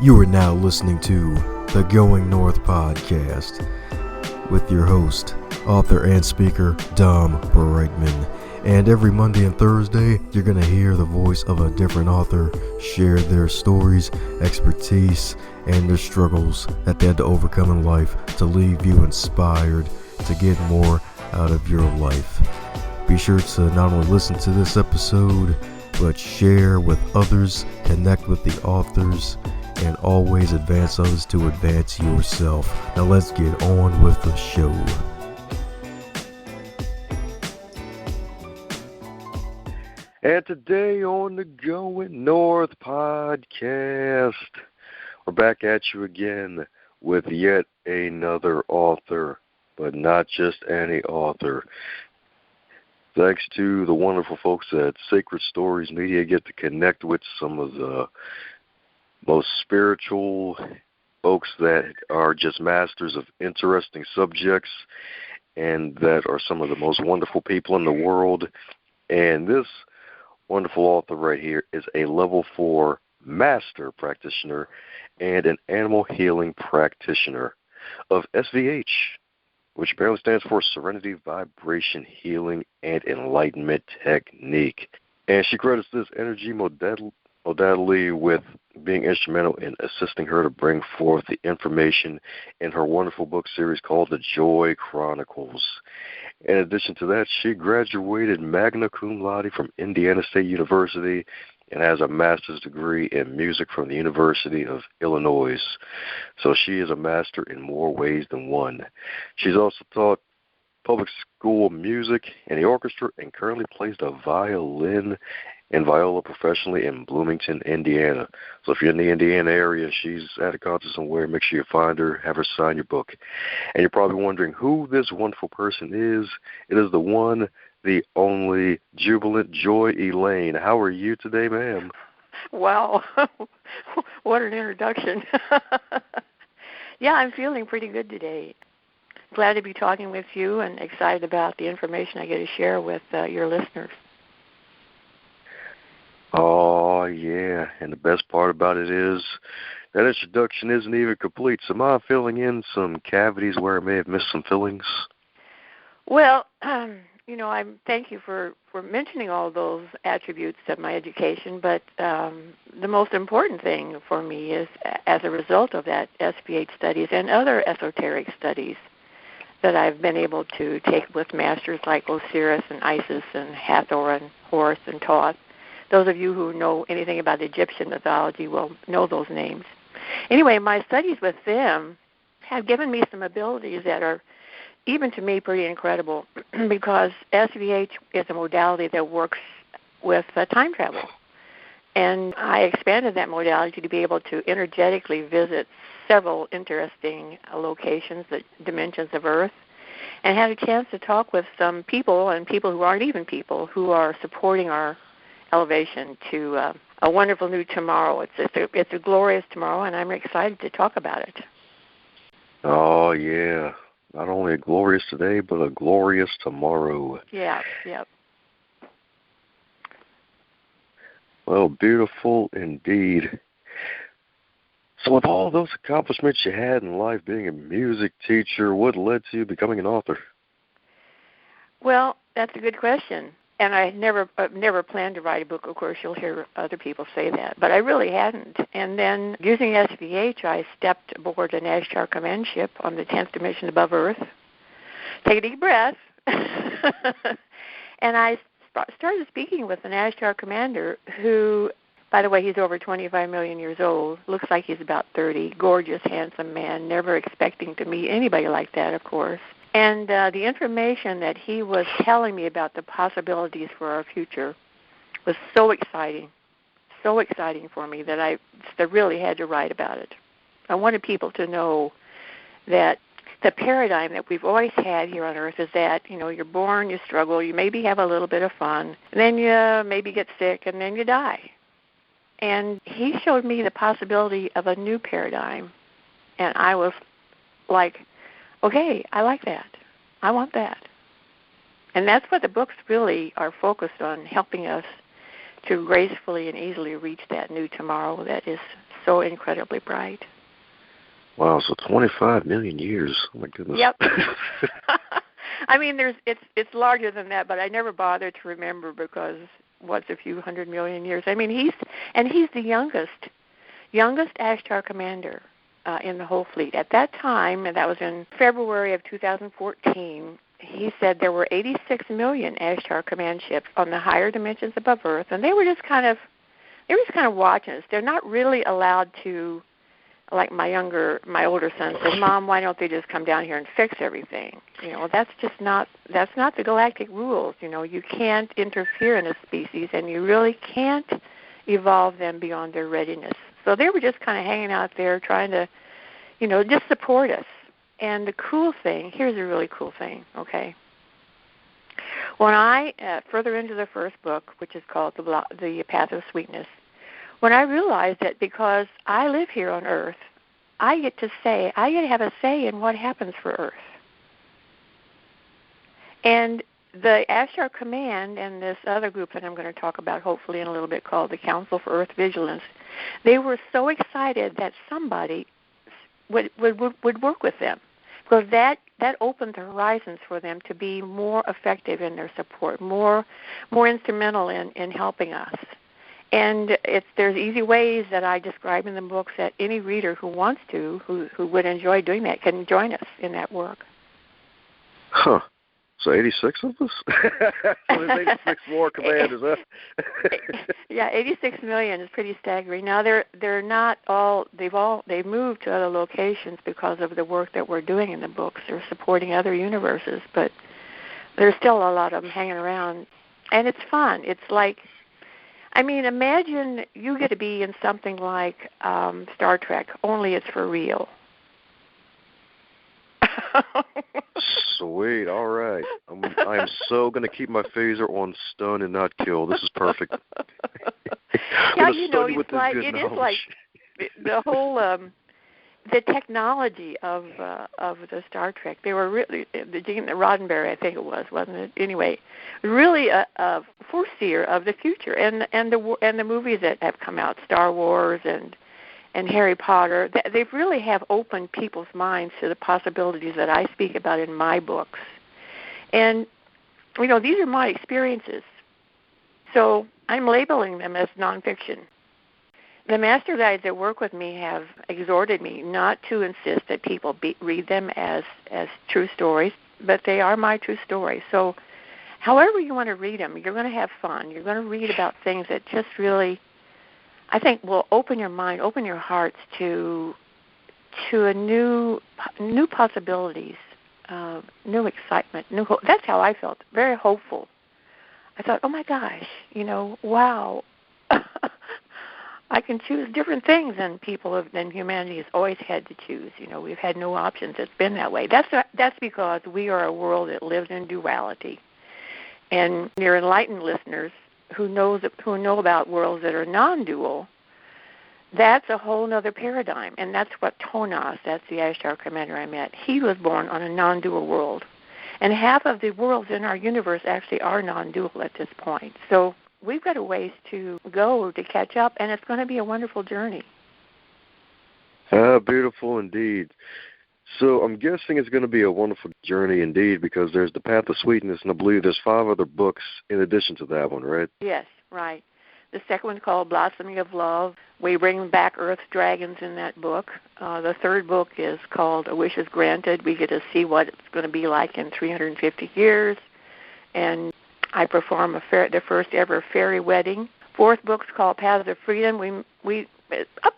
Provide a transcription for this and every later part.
You are now listening to the Going North podcast with your host, author and speaker, Dom Brightman. And every Monday and Thursday, you're going to hear the voice of a different author share their stories, expertise, and their struggles that they had to overcome in life to leave you inspired to get more out of your life. Be sure to not only listen to this episode, but share with others, connect with the authors, and always advance others to advance yourself. Now let's get on with the show. And today on the Going North podcast, we're back at you again with yet another author, but not just any author. Thanks to the wonderful folks at Sacred Stories Media, I get to connect with some of the most spiritual folks that are just masters of interesting subjects and that are some of the most wonderful people in the world. And this wonderful author right here is a level 4 master practitioner and an animal healing practitioner of SVH, which apparently stands for Serenity, Vibration, Healing, and Enlightenment Technique. And she credits this energy modality with being instrumental in assisting her to bring forth the information in her wonderful book series called the Joy Chronicles. In addition to that, she graduated magna cum laude from Indiana State University and has a master's degree in music from the University of Illinois. So she is a master in more ways than one. She's also taught public school music in the orchestra and currently plays the violin and viola professionally in Bloomington, Indiana. So if you're in the Indiana area, she's at a concert somewhere, make sure you find her, have her sign your book. And you're probably wondering who this wonderful person is. It is the one, the only, jubilant Joy Elaine. How are you today, ma'am? Wow. What an introduction. Yeah, I'm feeling pretty good today. Glad to be talking with you and excited about the information I get to share with your listeners. Oh, yeah, and the best part about it is that introduction isn't even complete. So am I filling in some cavities where I may have missed some fillings? Well, I thank you for mentioning all those attributes of my education, but the most important thing for me is, as a result of that SPH studies and other esoteric studies that I've been able to take with masters like Osiris and Isis and Hathor and Horus and Thoth. Those of you who know anything about Egyptian mythology will know those names. Anyway, my studies with them have given me some abilities that are, even to me, pretty incredible because SVH is a modality that works with time travel. And I expanded that modality to be able to energetically visit several interesting locations, the dimensions of Earth, and had a chance to talk with some people and people who aren't even people who are supporting our elevation to a wonderful new tomorrow. It's a glorious tomorrow, and I'm excited to talk about it. Oh, yeah. Not only a glorious today, but a glorious tomorrow. Yeah, yep. Well, beautiful indeed. So with all those accomplishments you had in life, being a music teacher, what led to you becoming an author? Well, that's a good question. And I never planned to write a book. Of course, you'll hear other people say that. But I really hadn't. And then using SVH, I stepped aboard an Ashtar Command ship on the 10th dimension above Earth. Take a deep breath. And I started speaking with an Ashtar commander who, by the way, he's over 25 million years old. Looks like he's about 30. Gorgeous, handsome man. Never expecting to meet anybody like that, of course. And the information that he was telling me about the possibilities for our future was so exciting for me that I really had to write about it. I wanted people to know that the paradigm that we've always had here on Earth is that, you're born, you struggle, you maybe have a little bit of fun, and then you maybe get sick, and then you die. And he showed me the possibility of a new paradigm, and I was like, okay, I like that. I want that. And that's what the books really are focused on, helping us to gracefully and easily reach that new tomorrow that is so incredibly bright. Wow, so 25 million years. Oh my goodness. Yep. I mean, it's larger than that, but I never bothered to remember because what's a few 100 million years? I mean, he's the youngest Ashtar commander in the whole fleet. At that time, and that was in February of 2014, he said there were 86 million Ashtar command ships on the higher dimensions above Earth, and they were just kind of watching us. They're not really allowed to, like my older son said, Mom, why don't they just come down here and fix everything? That's not the galactic rules. You can't interfere in a species, and you really can't evolve them beyond their readiness. So they were just kind of hanging out there trying to, just support us. And the cool thing, here's a really cool thing, okay? When I, further into the first book, which is called The Path of Sweetness, when I realized that because I live here on Earth, I get to have a say in what happens for Earth. And the Ashtar Command and this other group that I'm going to talk about hopefully in a little bit called the Counsel for Earth Vigilance, they were so excited that somebody would work with them, because that opened the horizons for them to be more effective in their support, more instrumental in helping us. And there's easy ways that I describe in the books that any reader who wants to, who would enjoy doing that, can join us in that work. Huh. So 86 of us? So there's 86 more commanders, huh? Yeah, 86 million is pretty staggering. Now they're not all they've moved to other locations because of the work that we're doing in the books. They're supporting other universes, but there's still a lot of them hanging around, and it's fun. It's like, I mean, imagine you get to be in something like Star Trek, only it's for real. Sweet, all right. I am so going to keep my phaser on stun and not kill. This is perfect. Yeah, it is like the whole the technology of the Star Trek. They were really the Gene Roddenberry, I think it was, wasn't it? Anyway, really a foreseer of the future, and the movies that have come out, Star Wars and Harry Potter, they really have opened people's minds to the possibilities that I speak about in my books. And, these are my experiences. So I'm labeling them as nonfiction. The master guides that work with me have exhorted me not to insist that people read them as true stories, but they are my true stories. So however you want to read them, you're going to have fun. You're going to read about things that just really, I think, will open your mind, open your hearts to a new possibilities, new excitement, new hope. That's how I felt, very hopeful. I thought, oh my gosh, wow, I can choose different things than humanity has always had to choose. We've had no options. It's been that way. That's because we are a world that lives in duality, and your enlightened listeners who know about worlds that are non-dual, that's a whole other paradigm. And that's what Tonas, that's the Ashtar commander I met, he was born on a non-dual world. And half of the worlds in our universe actually are non-dual at this point. So we've got a ways to go to catch up, and it's going to be a wonderful journey. Beautiful indeed. So I'm guessing it's going to be a wonderful journey indeed, because there's The Path of Sweetness, and I believe there's 5 other books in addition to that one, right? Yes, right. The second one's called Blossoming of Love. We bring back Earth's dragons in that book. The third book is called A Wish is Granted. We get to see what it's going to be like in 350 years. And I perform the first ever fairy wedding. Fourth book's called Paths of Freedom. We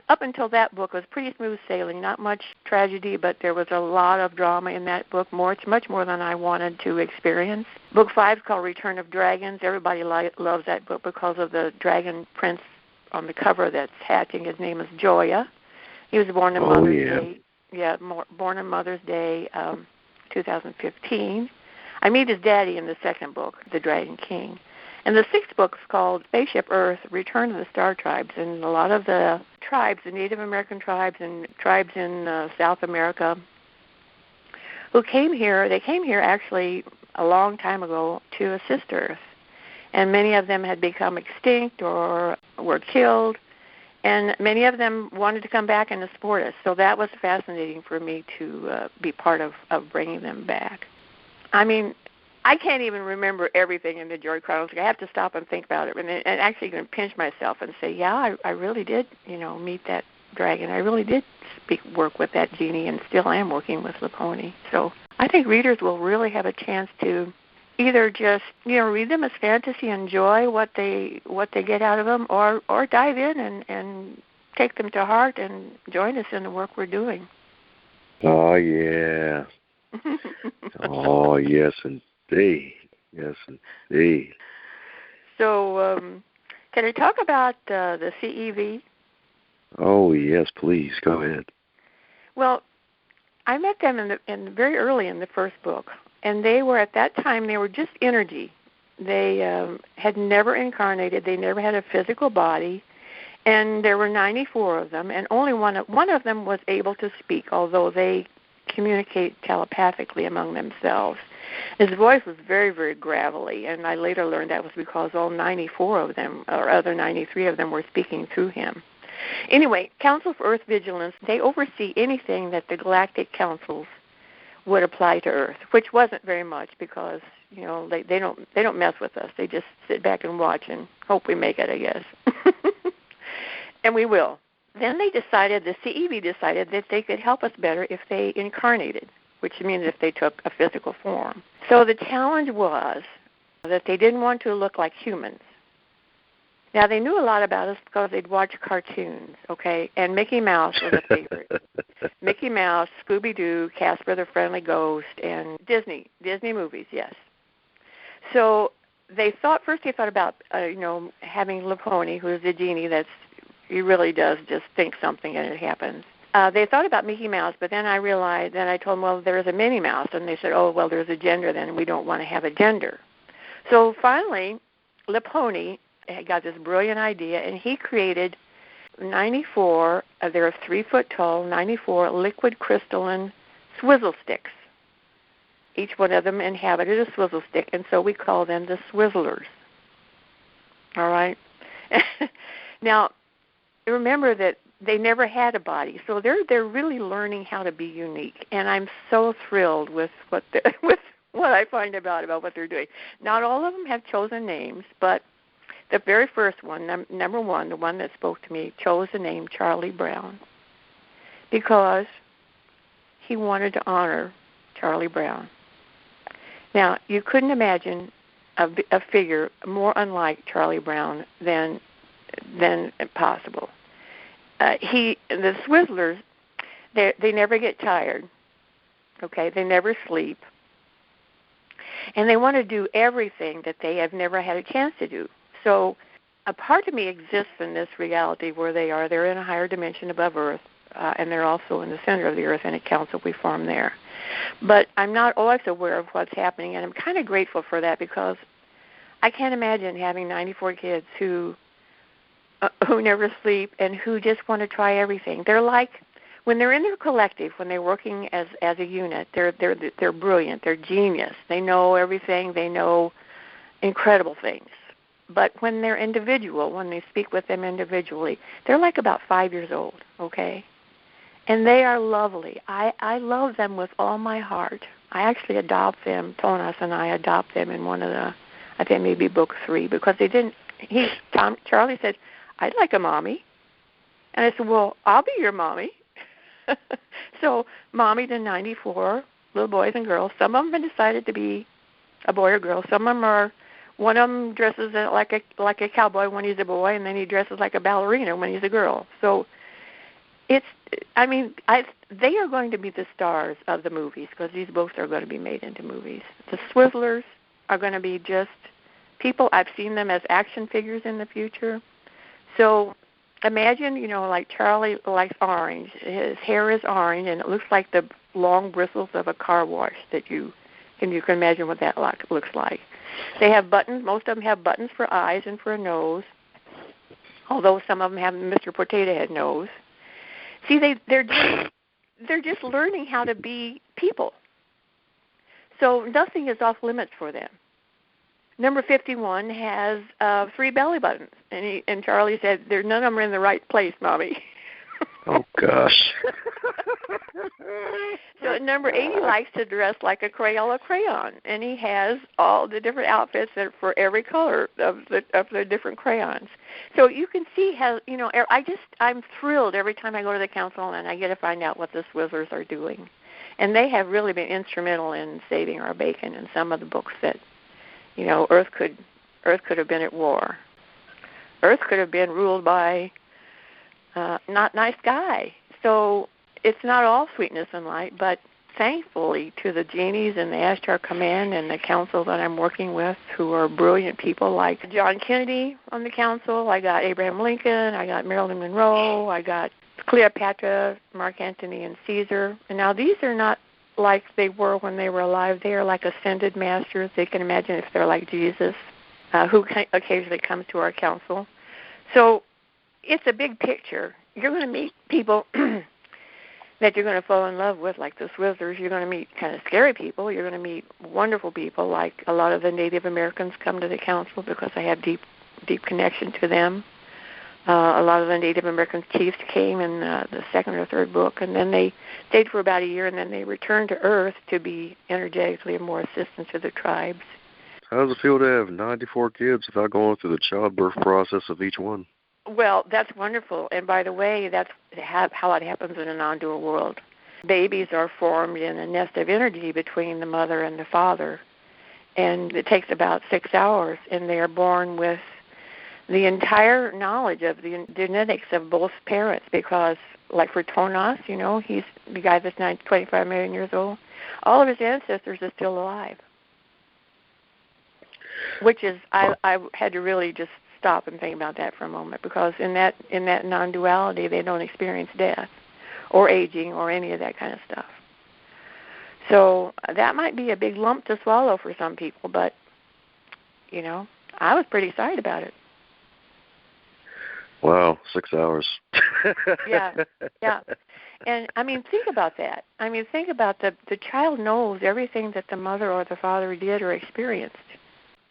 up until that book was pretty smooth sailing, not much tragedy, but there was a lot of drama in that book, much more than I wanted to experience. Book 5 is called Return of Dragons. Everybody loves that book because of the dragon prince on the cover that's hatching. His name is Joya. He was born on Mother's Day. Yeah, born on Mother's Day, 2015. I meet his daddy in the second book, The Dragon King. And the sixth book is called Spaceship Earth, Return of the Star Tribes. And a lot of the tribes, the Native American tribes and tribes in South America who came here, they came here actually a long time ago to assist Earth. And many of them had become extinct or were killed. And many of them wanted to come back and support us. So that was fascinating for me to be part of bringing them back. I mean, I can't even remember everything in the Joy Chronicles. I have to stop and think about it and actually even pinch myself and say, yeah, I really did, meet that dragon. I really did work with that genie and still am working with Laponi. So I think readers will really have a chance to either just, read them as fantasy, enjoy what they get out of them, or dive in and take them to heart and join us in the work we're doing. Oh, yeah. Oh, yes, indeed. Yes, indeed. So can I talk about the CEV? Oh, yes, please. Go ahead. Well, I met them in very early in the first book, and they were at that time, they were just energy. They had never incarnated. They never had a physical body, and there were 94 of them, and only one of them was able to speak, although they communicate telepathically among themselves. His voice was very, very gravelly, and I later learned that was because all 94 of them, or other 93 of them, were speaking through him. Anyway, Counsel for Earth Vigilance, they oversee anything that the galactic councils would apply to Earth, which wasn't very much because, they don't mess with us. They just sit back and watch and hope we make it, I guess. And we will. Then the CEV decided that they could help us better if they incarnated, which means if they took a physical form. So the challenge was that they didn't want to look like humans. Now, they knew a lot about us because they'd watch cartoons, okay? And Mickey Mouse was a favorite. Mickey Mouse, Scooby-Doo, Casper the Friendly Ghost, and Disney movies, yes. So they thought about, having Laponi, who is the genie he really does just think something and it happens. They thought about Mickey Mouse, but then I told them, well, there's a Minnie Mouse. And they said, oh, well, there's a gender then, and we don't want to have a gender. So finally, Laponi got this brilliant idea, and he created 94, they're 3 foot tall, 94 liquid crystalline swizzle sticks. Each one of them inhabited a swizzle stick, and so we call them the Swizzlers. All right? Now, remember that they never had a body, so they're really learning how to be unique, and I'm so thrilled with what I find about what they're doing. Not all of them have chosen names, but the very first one, number one, the one that spoke to me, chose the name Charlie Brown because he wanted to honor Charlie Brown. Now, you couldn't imagine a figure more unlike Charlie Brown than possible. The Swizzlers, they never get tired, okay? They never sleep. And they want to do everything that they have never had a chance to do. So a part of me exists in this reality where they are. They're in a higher dimension above Earth, and they're also in the center of the Earth in a council we form there. But I'm not always aware of what's happening, and I'm kind of grateful for that because I can't imagine having 94 kids who never sleep and who just want to try everything. They're like, when they're in their collective, when they're working as a unit, they're brilliant. They're genius. They know everything. They know incredible things. But when they're individual, when they speak with them individually, they're like about 5 years old, okay? And they are lovely. I love them with all my heart. I actually adopt them, Tonas and I adopt them in one of the, I think maybe book 3, because they didn't, Charlie said, I'd like a mommy. And I said, well, I'll be your mommy. So mommy to 94 little boys and girls. Some of them have decided to be a boy or girl. Some of them are, one of them dresses like a cowboy when he's a boy, and then he dresses like a ballerina when he's a girl. So they are going to be the stars of the movies because these books are going to be made into movies. The Swizzlers are going to be just people. I've seen them as action figures in the future. So imagine, like Charlie likes orange. His hair is orange, and it looks like the long bristles of a car wash that you can imagine what that looks like. They have buttons. Most of them have buttons for eyes and for a nose, although some of them have Mr. Potato Head nose. See, they're just learning how to be people. So nothing is off limits for them. Number 51 has 3 belly buttons, and Charlie said, "There's none of them are in the right place, Mommy." Oh gosh. So number 80 likes to dress like a Crayola crayon, and he has all the different outfits that for every color of the different crayons. So you can see how, I'm thrilled every time I go to the council and I get to find out what the Swizzlers are doing. And they have really been instrumental in saving our bacon in some of the books that, Earth could have been at war. Earth could have been ruled by not nice guy. So it's not all sweetness and light, but thankfully to the genies and the Ashtar Command and the council that I'm working with, who are brilliant people like John Kennedy on the council, I got Abraham Lincoln, I got Marilyn Monroe, I got Cleopatra, Mark Antony, and Caesar. And now these are not like they were when they were alive. They are like ascended masters. They can imagine if they're like Jesus, who occasionally comes to our council. So it's a big picture. You're going to meet people that you're going to fall in love with, like the Swizzlers. You're going to meet kind of scary people. You're going to meet wonderful people, like a lot of the Native Americans come to the council because I have deep connection to them. A lot of the Native American chiefs came in the second or third book, and then they stayed for about a year, and then they returned to Earth to be energetically more assistant to the tribes. How does it feel to have 94 kids without going through the childbirth process of each one? Well, that's wonderful. And by the way, that's how it happens in a non-dual world. Babies are formed in a nest of energy between the mother and the father. And it takes about 6 hours, and they are born with the entire knowledge of the genetics of both parents because, like for Tonas, he's the guy that's 25 million years old. All of his ancestors are still alive, which is, I had to really just stop and think about that for a moment, because in that non-duality, they don't experience death or aging or any of that kind of stuff. So that might be a big lump to swallow for some people, but, I was pretty excited about it. Wow, 6 hours. Yeah. And, think about that. Think about the child knows everything that the mother or the father did or experienced.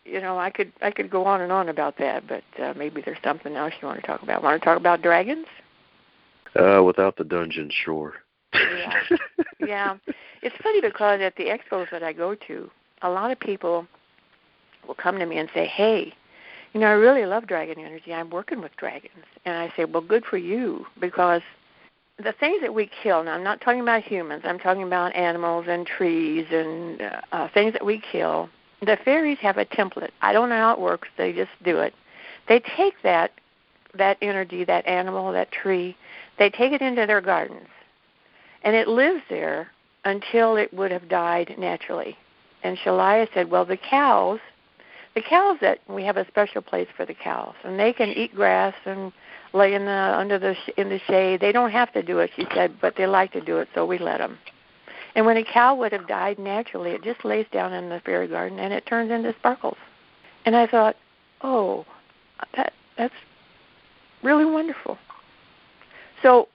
I could go on and on about that, but maybe there's something else you want to talk about. Want to talk about dragons? Without the dungeon, sure. Yeah. It's funny because at the expos that I go to, a lot of people will come to me and say, hey, I really love dragon energy. I'm working with dragons. And I say, well, good for you, because the things that we kill, now I'm not talking about humans, I'm talking about animals and trees and things that we kill. The fairies have a template. I don't know how it works. They just do it. They take that energy, that animal, that tree, they take it into their gardens. And it lives there until it would have died naturally. And Shalia said, well, the cows that we have a special place for the cows, and they can eat grass and lay in the shade. They don't have to do it, she said, but they like to do it, so we let them. And when a cow would have died naturally, it just lays down in the fairy garden and it turns into sparkles. And I thought, oh, that's really wonderful. So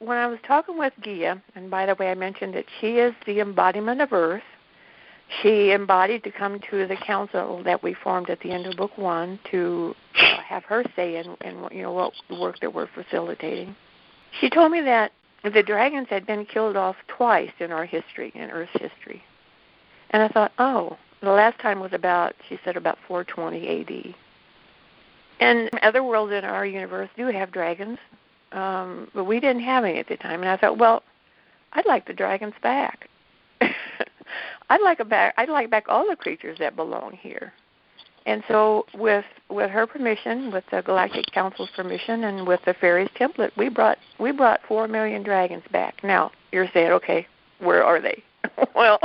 when I was talking with Gia, and by the way, I mentioned that she is the embodiment of Earth. She embodied to come to the council that we formed at the end of Book 1 to have her say in what work that we're facilitating. She told me that the dragons had been killed off twice in our history, in Earth's history. And I thought, oh, the last time was about 420 A.D. And other worlds in our universe do have dragons, but we didn't have any at the time. And I thought, well, I'd like the dragons back. I'd like back all the creatures that belong here. And so with her permission, with the Galactic Council's permission, and with the fairies template, we brought 4 million dragons back. Now, you're saying, okay, where are they? Well,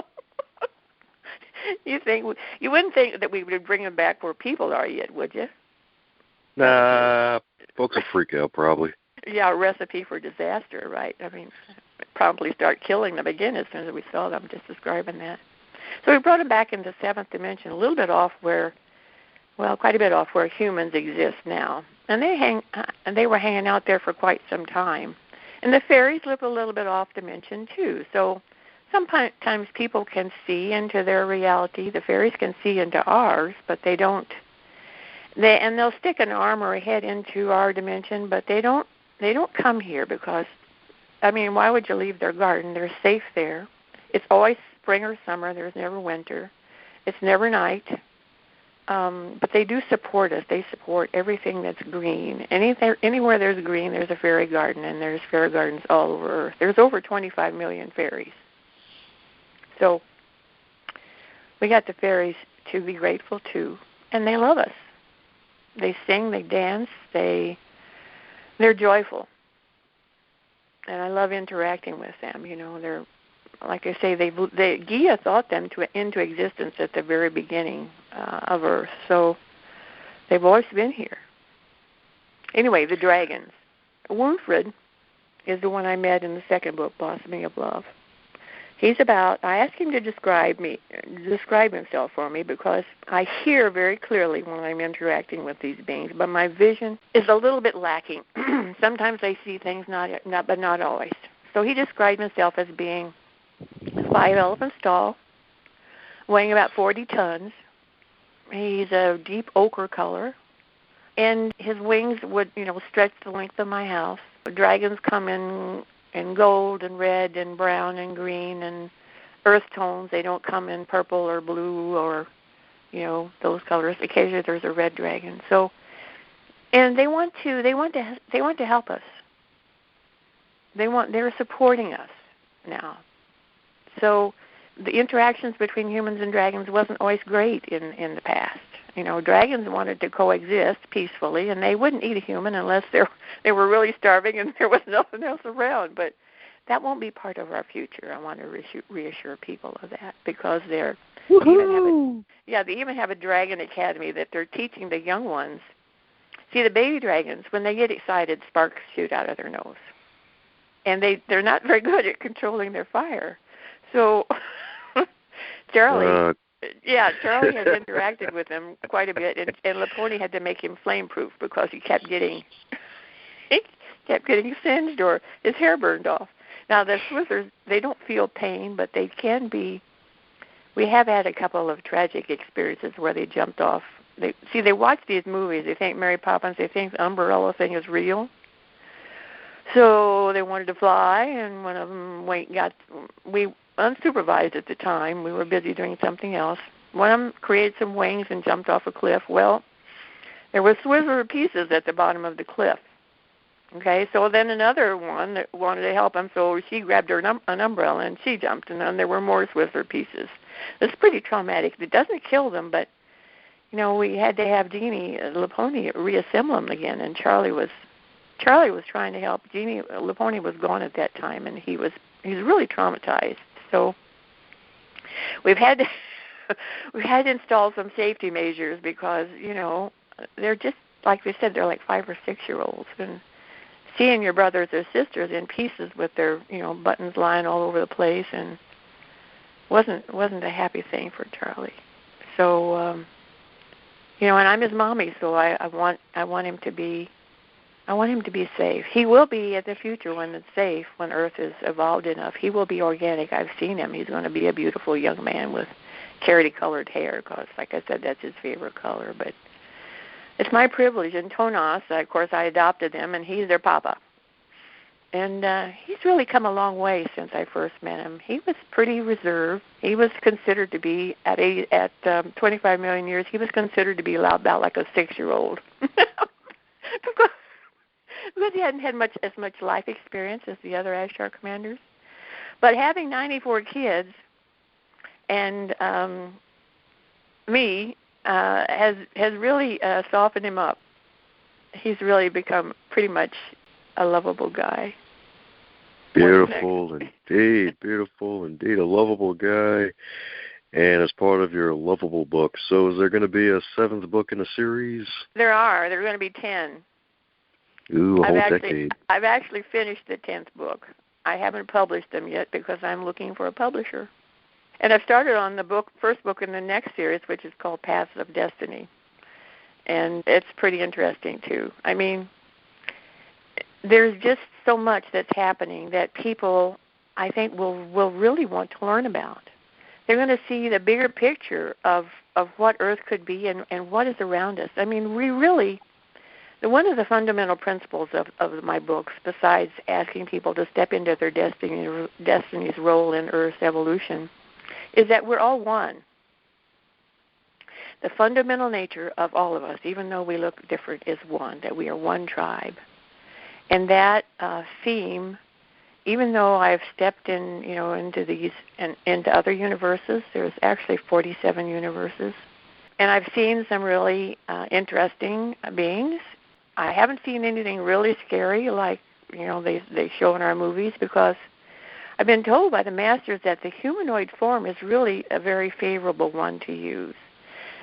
you wouldn't think that we would bring them back where people are yet, would you? Nah, folks will freak out probably. Yeah, a recipe for disaster, right? Probably start killing them again as soon as we saw them, just describing that. So we brought them back into 7th dimension, a little bit off quite a bit off where humans exist now. And they were hanging out there for quite some time. And the fairies live a little bit off dimension too. So sometimes people can see into their reality. The fairies can see into ours, but they don't. They'll stick an arm or a head into our dimension, but they don't come here because, I mean, why would you leave their garden? They're safe there. It's always spring or summer. There's never winter. It's never night. But they do support us. They support everything that's green. Anywhere there's green, there's a fairy garden, and there's fairy gardens all over Earth. There's over 25 million fairies. So we got the fairies to be grateful to, and they love us. They sing, they dance, they're joyful. And I love interacting with them. You know, they're, like I say, Gaia thought them into existence at the very beginning of Earth. So they've always been here. Anyway, the dragons. Winfred is the one I met in the second book, Blossoming of Love. I asked him to describe himself for me because I hear very clearly when I'm interacting with these beings, but my vision is a little bit lacking. Sometimes I see things, but not always. So he described himself as being 5 elephants tall, weighing about 40 tons. He's a deep ochre color, and his wings would, stretch the length of my house. Dragons come in gold and red and brown and green and earth tones. They don't come in purple or blue or, those colors. Occasionally there's a red dragon. So, and they want to help us. They're supporting us now. So the interactions between humans and dragons wasn't always great in the past. Dragons wanted to coexist peacefully, and they wouldn't eat a human unless they were really starving and there was nothing else around. But that won't be part of our future. I want to reassure people of that because they even have a dragon academy that they're teaching the young ones. See, the baby dragons, when they get excited, sparks shoot out of their nose, and they're not very good at controlling their fire. So Charlie had interacted with him quite a bit, and Laponi had to make him flame-proof because he kept getting singed or his hair burned off. Now, the Swizzers, they don't feel pain, but they can be. We have had a couple of tragic experiences where they jumped off. They watch these movies. They think Mary Poppins, they think the umbrella thing is real. So they wanted to fly, and one of them we unsupervised at the time. We were busy doing something else. One of them created some wings and jumped off a cliff. Well, there were Swizzer pieces at the bottom of the cliff. Okay, so then another one that wanted to help him, so she grabbed her an umbrella and she jumped, and then there were more Swizzer pieces. It's pretty traumatic. It doesn't kill them, but we had to have Jeannie Laponi reassemble them again, and Charlie was trying to help. Jeannie Laponi was gone at that time, and he's really traumatized. So we've had to install some safety measures because they're just like we said, they're like 5 or 6 year olds, and seeing your brothers or sisters in pieces with their buttons lying all over the place and wasn't a happy thing for Charlie. So and I'm his mommy, so I want him to be. I want him to be safe. He will be at the future when it's safe, when Earth is evolved enough. He will be organic. I've seen him. He's going to be a beautiful young man with carroty-colored hair because, like I said, that's his favorite color. But it's my privilege. And Tonas, of course, I adopted him, and he's their papa. And he's really come a long way since I first met him. He was pretty reserved. He was considered to be, at 25 million years, he was considered to be about like a 6-year-old. Because he hadn't had as much life experience as the other Ashtar commanders. But having 94 kids and me has really softened him up. He's really become pretty much a lovable guy. Beautiful indeed, a lovable guy, and as part of your lovable book. So is there going to be a 7th book in the series? There are going to be 10. Ooh, a whole decade. I've actually finished the 10th book. I haven't published them yet because I'm looking for a publisher. And I've started on the first book in the next series, which is called Paths of Destiny. And it's pretty interesting, too. I mean, there's just so much that's happening that people I think will really want to learn about. They're going to see the bigger picture of what Earth could be and what is around us. I mean, we really, one of the fundamental principles of my books, besides asking people to step into their destiny's role in Earth's evolution, is that we're all one. The fundamental nature of all of us, even though we look different, is one, that we are one tribe. And that theme, even though I've stepped in, into these and into other universes, there's actually 47 universes, and I've seen some really interesting beings. I haven't seen anything really scary like they show in our movies, because I've been told by the masters that the humanoid form is really a very favorable one to use.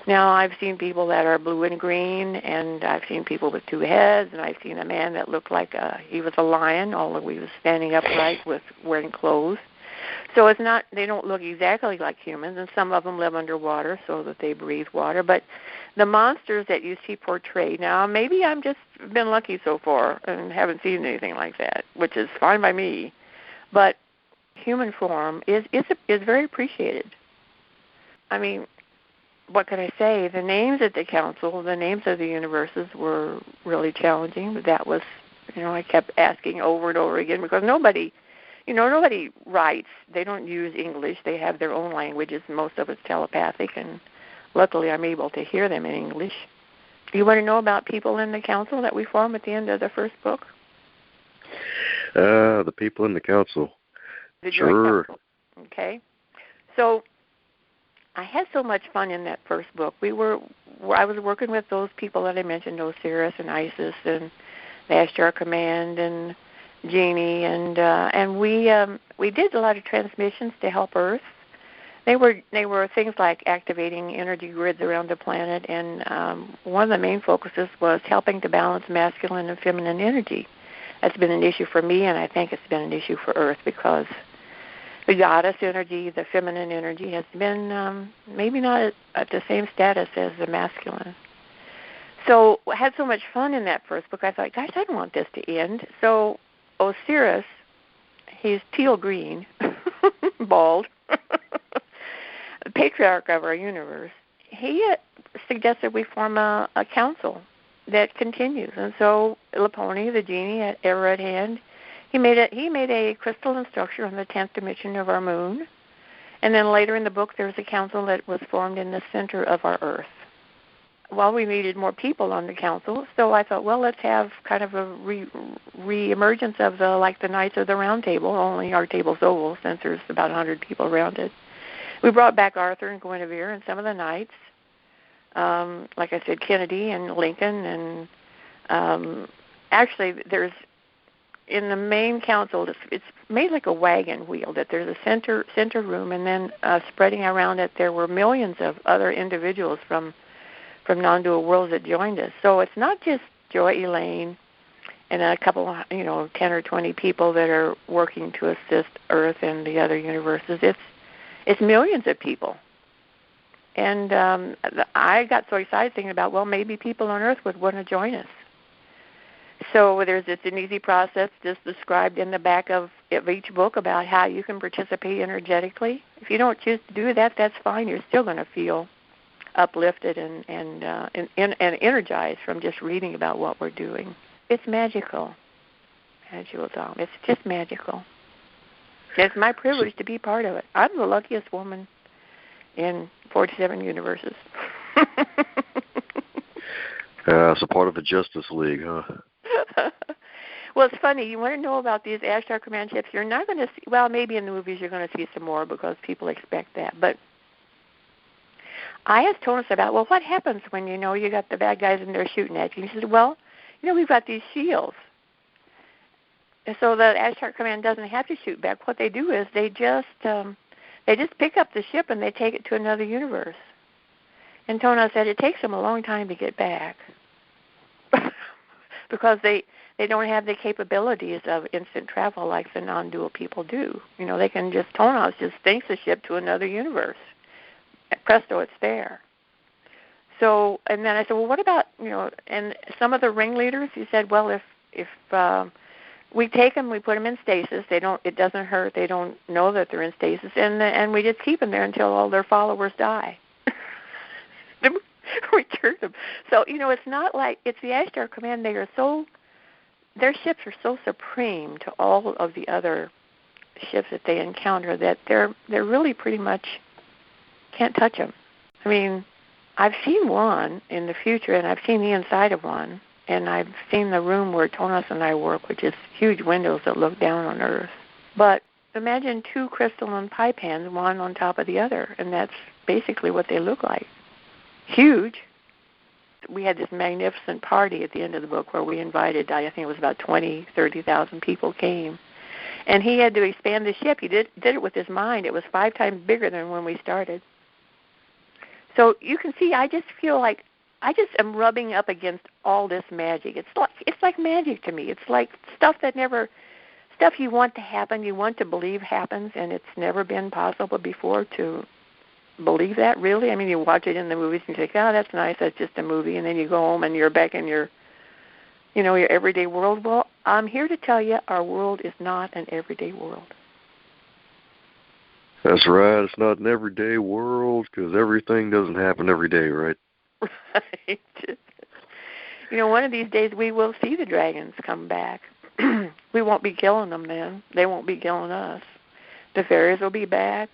Now, I've seen people that are blue and green, and I've seen people with two heads, and I've seen a man that looked like he was a lion, although he was standing upright with wearing clothes. So it's not, they don't look exactly like humans, and some of them live underwater so that they breathe water. But the monsters that you see portrayed, now maybe I'm just been lucky so far and haven't seen anything like that, which is fine by me. But human form is very appreciated. I mean, what can I say? The names at the council, the names of the universes were really challenging. But that was, I kept asking over and over again, because nobody writes. They don't use English. They have their own languages. Most of it's telepathic, and luckily I'm able to hear them in English. You want to know about people in the council that we form at the end of the first book? The people in the council. The Sure. Council. Okay. So I had so much fun in that first book. I was working with those people that I mentioned, Osiris and Isis and the Ashtar Command and Genie, and we did a lot of transmissions to help Earth. They were things like activating energy grids around the planet, and one of the main focuses was helping to balance masculine and feminine energy. That's been an issue for me, and I think it's been an issue for Earth, because the goddess energy, the feminine energy, has been maybe not at the same status as the masculine. So I had so much fun in that first book, I thought, gosh, I don't want this to end. So Osiris, he's teal green, bald, the patriarch of our universe, he suggested we form a council that continues. And so Laponi, the genie, ever at hand, he made a crystalline structure on the 10th dimension of our moon. And then later in the book, there's a council that was formed in the center of our Earth. Well, we needed more people on the council, so I thought, well, let's have kind of a re-emergence of the Knights of the Round Table, only our table's oval, since there's about 100 people around it. We brought back Arthur and Guinevere and some of the knights, like I said, Kennedy and Lincoln, and actually there's, in the main council, it's made like a wagon wheel, that there's a center room, and then spreading around it there were millions of other individuals from non-dual worlds that joined us. So it's not just Joy Elaine and a couple, 10 or 20 people that are working to assist Earth and the other universes. It's millions of people. And I got so excited thinking about, well, maybe people on Earth would want to join us. So it's an easy process just described in the back of each book about how you can participate energetically. If you don't choose to do that, that's fine. You're still going to feel uplifted and energized from just reading about what we're doing. It's magical, Tom. It's just magical. It's my privilege to be part of it. I'm the luckiest woman in 47 universes. So part of the Justice League, huh? Well, it's funny. You want to know about these Ashtar Command ships? You're not going to see, well, maybe in the movies you're going to see some more because people expect that. But I asked Tonus about, well, what happens when, you got the bad guys in there shooting at you? And he said, well, we've got these shields. And so the Ashtar Command doesn't have to shoot back. What they do is they just pick up the ship and they take it to another universe. And Tonus said it takes them a long time to get back because they don't have the capabilities of instant travel like the non-dual people do. They can Tonus just sinks the ship to another universe. Presto, it's there. So, and then I said, well, what about, and some of the ringleaders? He said, well, if we take them, we put them in stasis. It doesn't hurt. They don't know that they're in stasis, and we just keep them there until all their followers die. Return them. So it's not like it's the Ashtar Command. Their ships are so supreme to all of the other ships that they encounter that they're really pretty much can't touch them. I mean, I've seen one in the future, and I've seen the inside of one, and I've seen the room where Tonas and I work, which is huge windows that look down on Earth. But imagine two crystalline pie pans, one on top of the other, and that's basically what they look like. Huge. We had this magnificent party at the end of the book where we invited, I think it was about 30,000 people came. And he had to expand the ship. He did it with his mind. It was 5 times bigger than when we started. So you can see, I just feel like I just am rubbing up against all this magic. It's like magic to me. It's like stuff you want to happen, you want to believe happens, and it's never been possible before to believe that, really. I mean, you watch it in the movies and you think, oh, that's nice, that's just a movie, and then you go home and you're back in your everyday world. Well, I'm here to tell you our world is not an everyday world. That's right. It's not an everyday world because everything doesn't happen every day, right? Right. One of these days we will see the dragons come back. We won't be killing them then. They won't be killing us. The fairies will be back.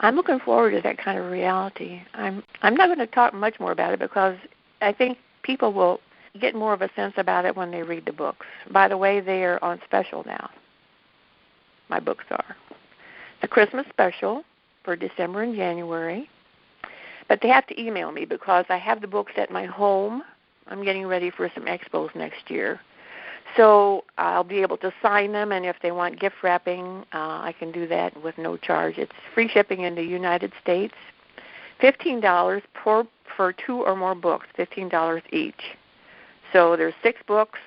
I'm looking forward to that kind of reality. I'm not going to talk much more about it because I think people will get more of a sense about it when they read the books. By the way, they are on special now. My books are. The Christmas special for December and January. But they have to email me because I have the books at my home. I'm getting ready for some expos next year. So I'll be able to sign them, and if they want gift wrapping, I can do that with no charge. It's free shipping in the United States. $15 for 2 or more books, $15 each. So there's 6 books.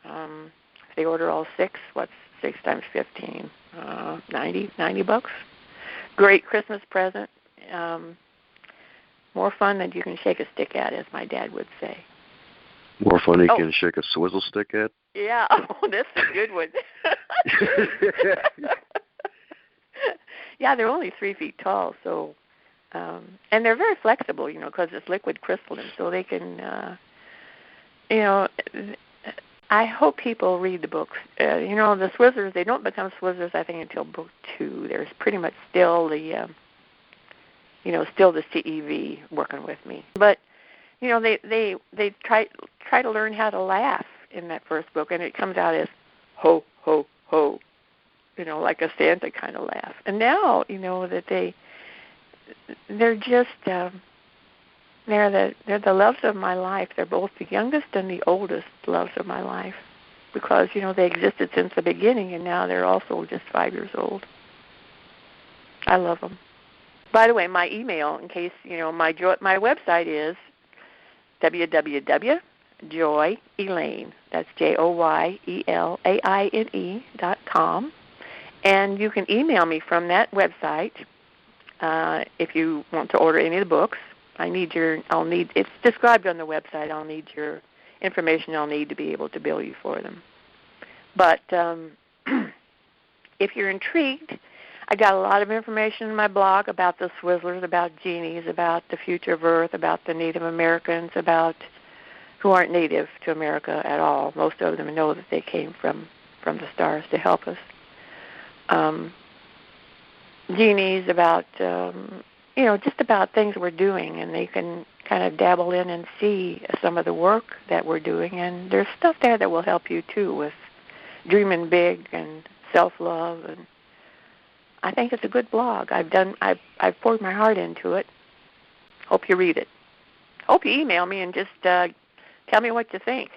If they order all 6, what's 6 times 15? $90. Great Christmas present. More fun than you can shake a stick at, as my dad would say. More fun you can shake a swizzle stick at? Yeah, that's a good one. Yeah, they're only 3 feet tall, so and they're very flexible, because it's liquid crystalline, so they can, I hope people read the books. The Swizzlers, they don't become Swizzlers, I think, until book 2. There's pretty much still the, still the CEV working with me. But, they try to learn how to laugh in that first book, and it comes out as ho, ho, ho, like a Santa kind of laugh. And now, that they're just, they're the loves of my life. They're both the youngest and the oldest loves of my life because, they existed since the beginning, and now they're also just 5 years old. I love them. By the way, my email, in case, my website is www.Joy Elaine. That's JOYELAINE.com. And you can email me from that website if you want to order any of the books. It's described on the website. I'll need your information I'll need to be able to bill you for them. But if you're intrigued, I got a lot of information in my blog about the Swizzlers, about genies, about the future of Earth, about the Native Americans, about who aren't native to America at all. Most of them know that they came from the stars to help us. Genies, about, just about things we're doing, and they can kind of dabble in and see some of the work that we're doing. And there's stuff there that will help you, too, with dreaming big and self-love. And I think it's a good blog. I've poured my heart into it. Hope you read it. Hope you email me and just tell me what you think.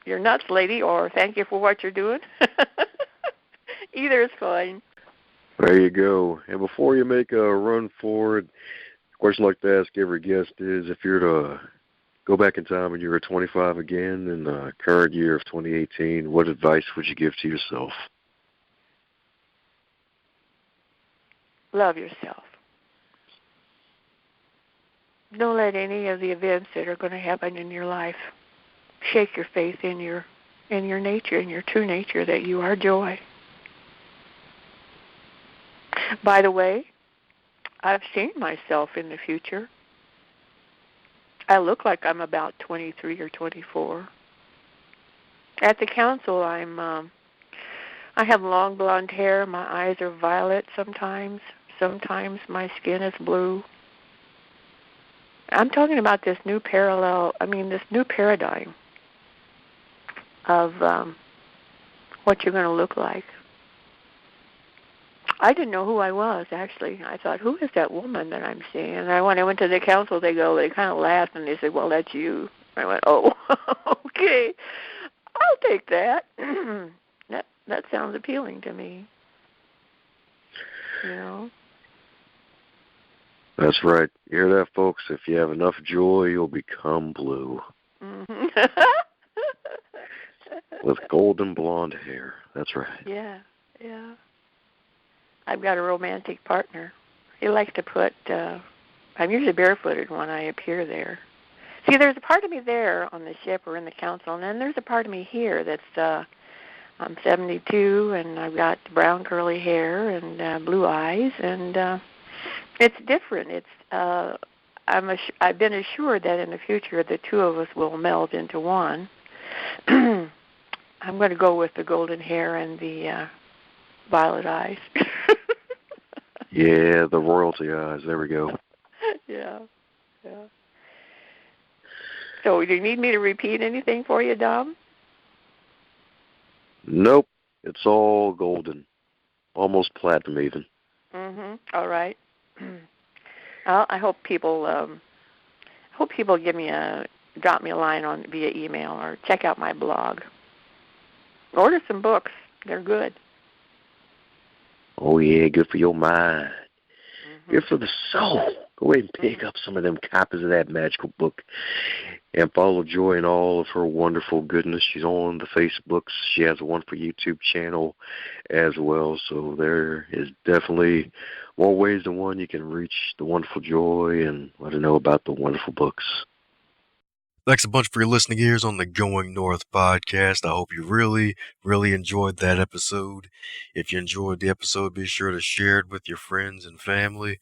You're nuts, lady, or thank you for what you're doing. Either is fine. There you go. And before you make a run for it, the question I'd like to ask every guest is, if you're to go back in time and you were 25 again in the current year of 2018, what advice would you give to yourself? Love yourself. Don't let any of the events that are going to happen in your life shake your faith in your in your nature, in your true nature, that you are joy. By the way, I've seen myself in the future. I look like I'm about 23 or 24. At the council, I have long blonde hair. My eyes are violet sometimes. Sometimes my skin is blue. I'm talking about this new paradigm of what you're going to look like. I didn't know who I was, actually. I thought, who is that woman that I'm seeing? And when I went to the council, they kind of laughed, and they said, well, that's you. I went, oh, okay. I'll take that. That sounds appealing to me. You know? That's right. You hear that, folks? If you have enough joy, you'll become blue. Mm-hmm. With golden blonde hair. That's right. Yeah. I've got a romantic partner. He likes to put, I'm usually barefooted when I appear there. See, there's a part of me there on the ship or in the council, and then there's a part of me here that's, I'm 72, and I've got brown curly hair and blue eyes, and it's different. It's I've been assured that in the future the two of us will meld into one. I'm going to go with the golden hair and the violet eyes. Yeah, the royalty eyes. There we go. Yeah. So, do you need me to repeat anything for you, Dom? Nope. It's all golden. Almost platinum even. Mm-hmm. All right. Well, I hope people drop me a line via email or check out my blog. Order some books. They're good. Oh, yeah, good for your mind. Mm-hmm. Good for the soul. Go ahead and pick up some of them copies of that magical book and follow Joy in all of her wonderful goodness. She's on the Facebooks. She has a wonderful YouTube channel as well. So there is definitely more ways than one you can reach the wonderful Joy and let her know about the wonderful books. Thanks a bunch for your listening ears on the Going North podcast. I hope you really, really enjoyed that episode. If you enjoyed the episode, be sure to share it with your friends and family.